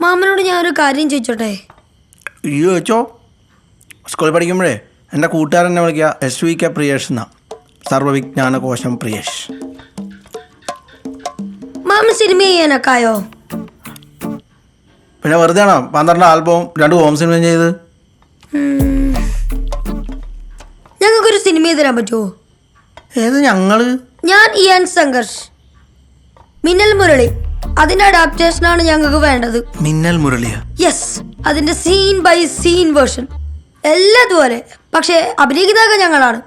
മാമനോട് ഞാൻ ഒരു കാര്യം ചോദിച്ചോട്ടെ? ഈ ചോദിച്ചോ. സ്കൂളിൽ പഠിക്കുമ്പോഴേ എൻ്റെ കൂട്ടുകാരൻ എന്നെ വിളിക്കുക SVK പ്രിയേഷ് എന്നാ, സർവ്വവിജ്ഞാനകോശം പ്രിയേഷ്. മാമ സിനിമ ചെയ്യാനൊക്കെ ആയോ? പിന്നെ വെറുതെ ആണോ 12 ആൽബവും 2 ഹോം സിനിമയും ചെയ്ത്? ഞങ്ങൾക്കൊരു സിനിമ ചെയ്ത് തരാൻ പറ്റുമോ? ഏത് ഞങ്ങള്? ഞാൻ ഇയാൻ സംഘർഷ്, മിന്നൽ മുരളി, അതിന്റെ അഡാപ്റ്റേഷനാണ് ഞങ്ങൾക്ക് വേണ്ടത്. മിന്നൽ മുരളിയാ? യെസ്, അതിന്റെ സീൻ ബൈ സീൻ വേർഷൻ എല്ലാതുപോലെ. പക്ഷെ അഭിനയിക്കുന്നതൊക്കെ ഞങ്ങളാണ്.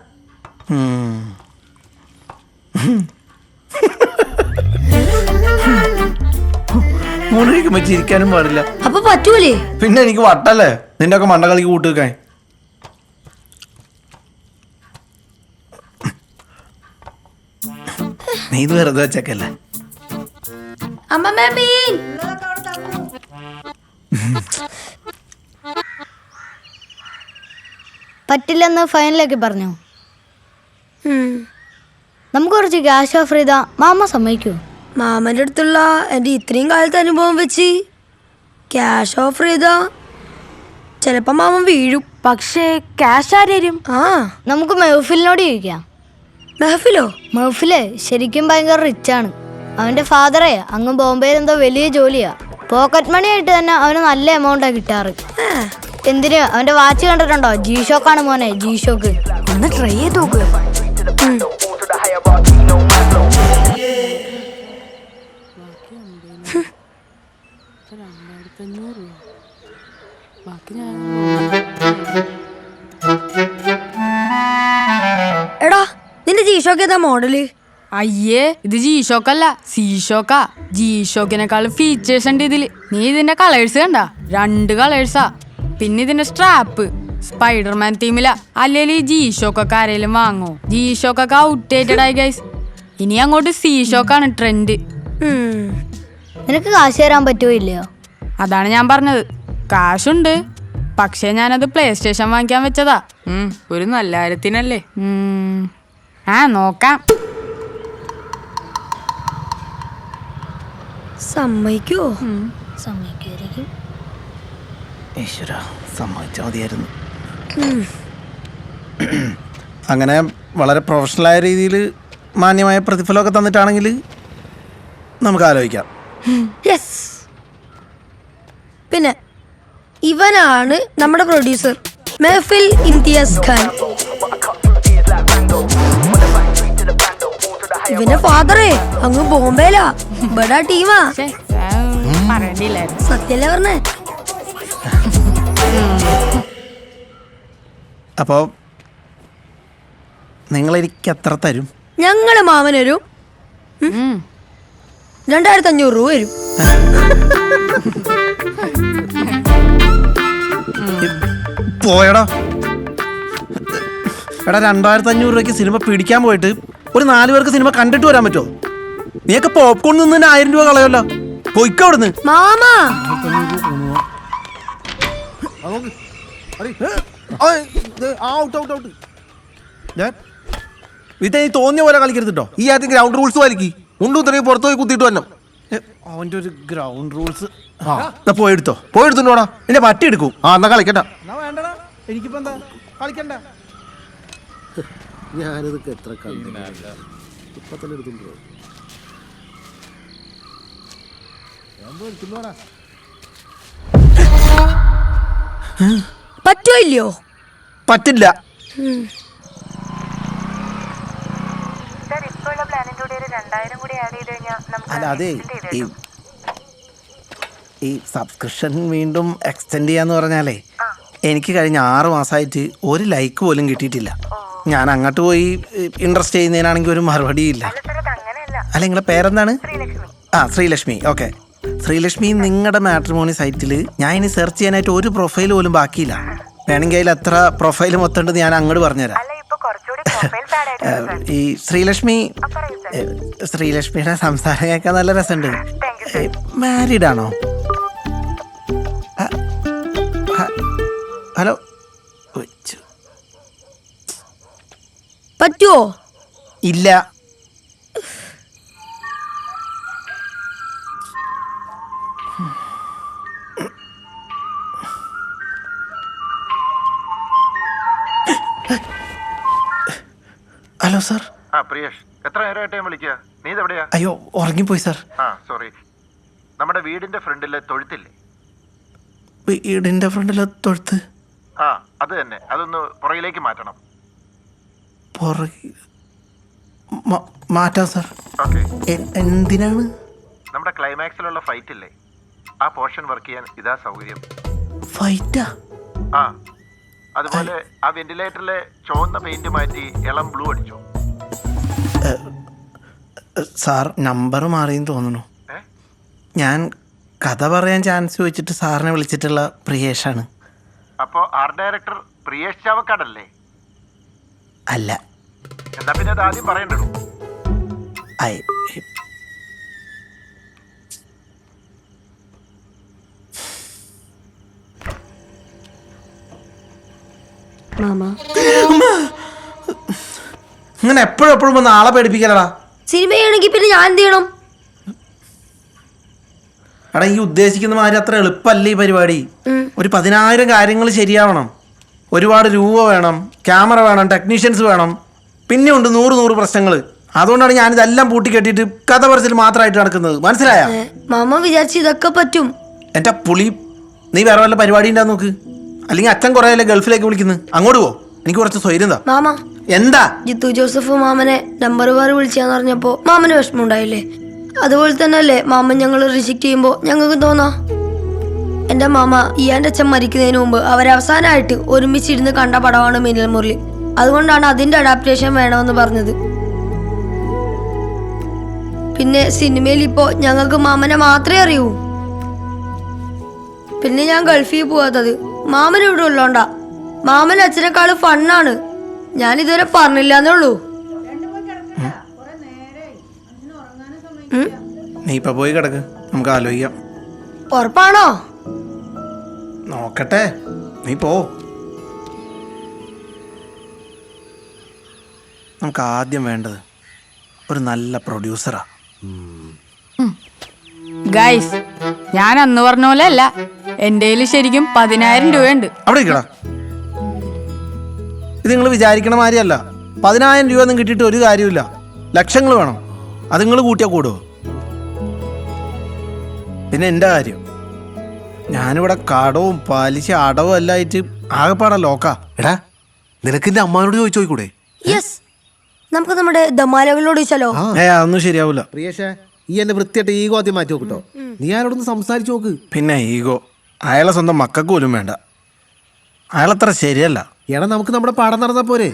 മുരളിക്ക് വെച്ചിരിക്കാനും പാടില്ല. അപ്പൊ പറ്റൂലേ? പിന്നെ എനിക്ക് വട്ടല്ലേ നിന്റെ ഒക്കെ മണ്ടകളിക്ക് കൂട്ടുവെക്കാൻ. നീ ഇത് വെറുതെ വെച്ചേക്കല്ലേ. പറ്റില്ലെന്ന് ഫൈനലൊക്കെ പറഞ്ഞു. നമുക്ക് കുറച്ച് ക്യാഷ് ഓഫർ ചെയ്താ മാമ സമ്മതിക്കൂ? മാമന്റെ അടുത്തുള്ള എന്റെ ഇത്രയും കാലത്തെ അനുഭവം വെച്ച് ക്യാഷ് ഓഫർ ചെയ്താ ചിലപ്പോ മാമൻ വീഴും. പക്ഷേ ക്യാഷ് ആരും നമുക്ക് മെഹഫിലിനോട് ചോദിക്കാം. മെഹഫിലോ? മെഹഫില് ശരിക്കും ഭയങ്കര റിച്ചാണ്. അവന്റെ ഫാദറെ അങ്ങ് ബോംബെയിൽ എന്തോ വലിയ ജോലിയാ. പോക്കറ്റ് മണി ആയിട്ട് തന്നെ അവന് നല്ല എമൗണ്ടാ കിട്ടാറ്. എന്തിന്? അവന്റെ വാച്ച് കണ്ടിട്ടുണ്ടോ? G-Shock മോനെ, G-Shock. ഒന്ന് ട്രൈ ചെയ്ത് നോക്ക്. എടാ, നിന്റെ G-Shock ഏതാ മോഡല്? അയ്യേ, ഇത് G-Shock അല്ല, C-Shock. G-Shockനേക്കാളും ഫീച്ചേഴ്സ് ഉണ്ട് ഇതില്. നീ ഇതിന്റെ കളേഴ്സ് കണ്ട? 2 കളേഴ്സാ. പിന്നെ ഇതിന്റെ സ്ട്രാപ്പ് സ്പൈഡർമാൻ തീമിലാ. അല്ലെങ്കിൽ ഈ G-Shock ഒക്കെ ആരെങ്കിലും വാങ്ങോ? G-Shock ഒക്കെ ഔട്ട്ഡേറ്റഡ് ആയി ഗൈസ്. ഇനി അങ്ങോട്ട് C-Shock ആണ് ട്രെൻഡ്. നിനക്ക് കാശ് തരാൻ പറ്റുമോ ഇല്ലയോ? അതാണ് ഞാൻ പറഞ്ഞത്. കാശുണ്ട്, പക്ഷേ ഞാനത് PlayStation വാങ്ങിക്കാൻ വെച്ചതാ. ഒരു നല്ല കാര്യത്തിനല്ലേ. നോക്കാം. സമ്മതിക്കോ? സമ്മതിക്കുമായിരിക്കും. ഈശ്വര, സമ്മതിച്ചാൽ മതിയായിരുന്നു. അങ്ങനെ വളരെ പ്രൊഫഷണലായ രീതിയിൽ മാന്യമായ പ്രതിഫലമൊക്കെ തന്നിട്ടാണെങ്കിൽ നമുക്ക് ആലോചിക്കാം. പിന്നെ ഇവനാണ് നമ്മുടെ പ്രൊഡ്യൂസർ, മെഹഫിൽ ഇംതിയാസ് ഖാൻ. ഇവന്റെ ഫാദറേ അങ്ങ് ബോംബെയിലാ. ബഡാ ടീമാ. സത്യല്ലേ പറഞ്ഞേ? അപ്പോ നിങ്ങൾ എനിക്ക് എത്ര തരും? ഞങ്ങള് മാമനൊരു 2500 രൂപ വരും. പോയടാ. എടാ, 2500 രൂപയ്ക്ക് സിനിമ പിടിക്കാൻ പോയിട്ട് ഒരു 4 പേർക്ക് സിനിമ കണ്ടിട്ട് വരാൻ പറ്റുമോ? നീയൊക്കെ പോപ്കോൺ നിന്ന് തന്നെ 1000 രൂപ കളയല്ലോ. പൊയ്ക്കോ അവിടുന്ന്. മാമാ, ഇത് നീ തോന്നിയ പോലെ കളിക്കരുത് കേട്ടോ. ഈ ആദ്യം ഗ്രൗണ്ട് റൂൾസ് വലിക്ക്. മുണ്ടും ഇത്രയും പുറത്തു പോയി കുത്തിയിട്ട് വന്നോ. അവൻ്റെ ഒരു ഗ്രൗണ്ട് റൂൾസ്. പോയെടുത്തോ, പോയെടുത്തോടാ. എന്റെ പട്ടി എടുക്കും. എന്നാ കളിക്കണ്ട. എനിക്കിപ്പോ എന്താ കളിക്കണ്ട. ഞാനിതൊക്കെ എത്ര ഇപ്പൊ തന്നെ എടുത്തുണ്ടോ? പറ്റോ ഇല്ലയോ? പറ്റില്ല. അല്ല, അതെ, ഈ സബ്സ്ക്രിപ്ഷൻ വീണ്ടും എക്സ്റ്റെൻഡ് ചെയ്യാന്ന് പറഞ്ഞാലേ എനിക്ക് കഴിഞ്ഞ 6 മാസമായിട്ട് ഒരു ലൈക്ക് പോലും കിട്ടിയിട്ടില്ല. ഞാൻ അങ്ങോട്ട് പോയി ഇൻട്രസ്റ്റ് ചെയ്യുന്നതിനാണെങ്കിൽ ഒരു മറുപടിയില്ല. അല്ല, നിങ്ങളുടെ പേരെന്താണ്? ശ്രീലക്ഷ്മി. ഓക്കെ, ശ്രീലക്ഷ്മി, നിങ്ങളുടെ മാട്രിമോണി സൈറ്റിൽ ഞാൻ ഇനി സെർച്ച് ചെയ്യാനായിട്ട് ഒരു പ്രൊഫൈൽ പോലും ബാക്കിയില്ല. വേണമെങ്കിൽ അതിൽ എത്ര പ്രൊഫൈൽ മൊത്തമുണ്ടെന്ന് ഞാൻ അങ്ങോട്ട് പറഞ്ഞുതരാം. ഈ ശ്രീലക്ഷ്മിയുടെ സംസാരം കേൾക്കാൻ നല്ല രസമുണ്ട്. മാരീഡ് ആണോ? ഹലോ, പറ്റുമോ? ഇല്ല. Hello sir. പ്രിയേഷ്, എത്ര നേരമായിട്ട് ഞാൻ വിളിക്കുക? നീ ഇതെവിടെയാ? അയ്യോ, ഉറങ്ങിപ്പോയി സാർ. സോറി. നമ്മുടെ വീടിന്റെ ഫ്രണ്ടിലെ തൊഴുത്തില്ലേ? വീടിന്റെ ഫ്രണ്ടിലെ തൊഴുത്ത്? അത് തന്നെ. അതൊന്ന് പുറകിലേക്ക് മാറ്റണം. മാറ്റാം സാർ. ഓക്കെ. എന്തിനാണ്? നമ്മുടെ ക്ലൈമാക്സിലുള്ള ഫൈറ്റ് ഇല്ലേ, ആ പോർഷൻ വർക്ക് ചെയ്യാൻ ഇതാ സൗകര്യം. ഫൈറ്റാ? അതുപോലെ ആ വെന്റിലേറ്ററിലെ ചുവന്ന പെയിന്റ് മാറ്റി ഇളം ബ്ലൂ അടിച്ചു. സാർ നമ്പർ മാറിയെന്ന് തോന്നുന്നു. ഞാൻ കഥ പറയാൻ ചാൻസ് ചോദിച്ചിട്ട് സാറിനെ വിളിച്ചിട്ടുള്ള പ്രിയേഷാണ്. അപ്പോ ആർട്ട് ഡയറക്ടർ പ്രിയേഷ് ചാവക്കാടല്ലേ? അല്ല. എന്നാ പിന്നെ അത് ആദ്യം പറയണ്ടല്ലോ. ഇങ്ങനെ എപ്പോഴും വന്ന് ആളെ പേടിപ്പിക്കലടാ. സിനിമയാണെങ്കിൽ പിന്നെ ഞാൻ എന്ത് ചെയ്യണം? എടാ, ഈ ഉദ്ദേശിക്കുന്ന മാതിരി അത്ര എളുപ്പമല്ല ഈ പരിപാടി. ഒരു 10,000 കാര്യങ്ങൾ ശരിയാവണം. ഒരുപാട് രൂപ വേണം, ക്യാമറ വേണം, ടെക്നീഷ്യൻസ് വേണം, പിന്നെ ഉണ്ട് 100 പ്രശ്നങ്ങൾ. അതുകൊണ്ടാണ് ഞാനിതെല്ലാം പൂട്ടി കെട്ടിയിട്ട് കഥ പറച്ചിൽ മാത്രമായിട്ട് നടക്കുന്നത്. മനസ്സിലായ? മാമ വിചാരിച്ച് ഇതൊക്കെ പറ്റും. എൻ്റെ പുളി, നീ വേറെ വല്ല പരിപാടി ഉണ്ടാ നോക്ക്. അല്ലെങ്കിൽ അച്ഛൻ കുറേ അല്ലേ ഗൾഫിലേക്ക് വിളിക്കുന്നു, അങ്ങോട്ട് പോ. എനിക്ക് കുറച്ച് സ്വൈര്യം. മാമ എന്താ? ജിത്തു ജോസഫ് മാമനെ നമ്പർ വേറെ വിളിച്ചാന്ന് പറഞ്ഞപ്പോ മാമന് വിഷമം ഉണ്ടായില്ലേ? അതുപോലെ തന്നെ അല്ലേ മാമൻ ഞങ്ങൾ റിജക്ട് ചെയ്യുമ്പോ ഞങ്ങൾക്ക് തോന്നാ. എന്റെ മാമ ഇയാന്റെ അച്ഛൻ മരിക്കുന്നതിന് മുമ്പ് അവരവസാനമായിട്ട് ഒരുമിച്ചിരുന്ന് കണ്ട പടമാണ് മിന്നൽ മുരളി. അതുകൊണ്ടാണ് അതിന്റെ അഡാപ്റ്റേഷൻ വേണമെന്ന് പറഞ്ഞത്. പിന്നെ സിനിമയിൽ ഇപ്പോ ഞങ്ങൾക്ക് മാമനെ മാത്രമേ അറിയൂ. പിന്നെ ഞാൻ ഗൾഫിൽ പോവാത്തത് മാമൻ ഇവിടെ ഉള്ളോണ്ടാ. മാമൻ അച്ഛനെക്കാളും ഫണ്ണാണ്. ഞാൻ ഇതുവരെ പറഞ്ഞില്ലാന്നേ ഉള്ളൂ. നീ ഇപ്പൊ പോയി കിടക്ക്, നമുക്ക് ആലോചിക്കാം. ഉറപ്പാണോ? നോക്കട്ടെ, നീ പോ. നമുക്ക് ആദ്യം വേണ്ടത് ഒരു നല്ല പ്രൊഡ്യൂസറാ. ഗൈസ്, ഞാൻ അന്ന് പറഞ്ഞ പോലെ അല്ല. എൻ്റെ കയ്യിൽ ശരിക്കും 10,000 രൂപയുണ്ട്. അവിടെ ഇരിക്കടാ. ഇത് നിങ്ങൾ വിചാരിക്കണ മാതിരിയല്ല. 10,000 രൂപ ഒന്നും കിട്ടിയിട്ട് ഒരു കാര്യമില്ല. ലക്ഷങ്ങൾ വേണം. അത് നിങ്ങൾ കൂട്ടിയാൽ കൂടുമോ? പിന്നെ എൻ്റെ കാര്യം, ഞാനിവിടെ കടവും പലിശ അടവും എല്ലാം ആയിട്ട് ആകെപ്പാടാ ലോക്കാ. എടാ, നിനക്ക് എന്റെ അമ്മാനോട് ചോദിച്ചോക്കൂടെ? യെസ്, നമുക്ക് നമ്മുടെ ദമാലകളോട് ചോദിച്ചാലോ? അതൊന്നും ശരിയാവില്ല. പ്രിയേഷേ, ഈ എന്നെ വൃത്തിയായിട്ട് ഈഗോ ആദ്യം മാറ്റി നോക്കട്ടോ. നീ ആരോടൊന്ന് സംസാരിച്ചു നോക്ക്. പിന്നെ ഈഗോ അയാളെ സ്വന്തം മക്കൾക്ക് പോലും വേണ്ട. അയാളത്ര ശരിയല്ല. എടാ, നമുക്ക് നമ്മുടെ പാഠം നടന്നാ പോരെ?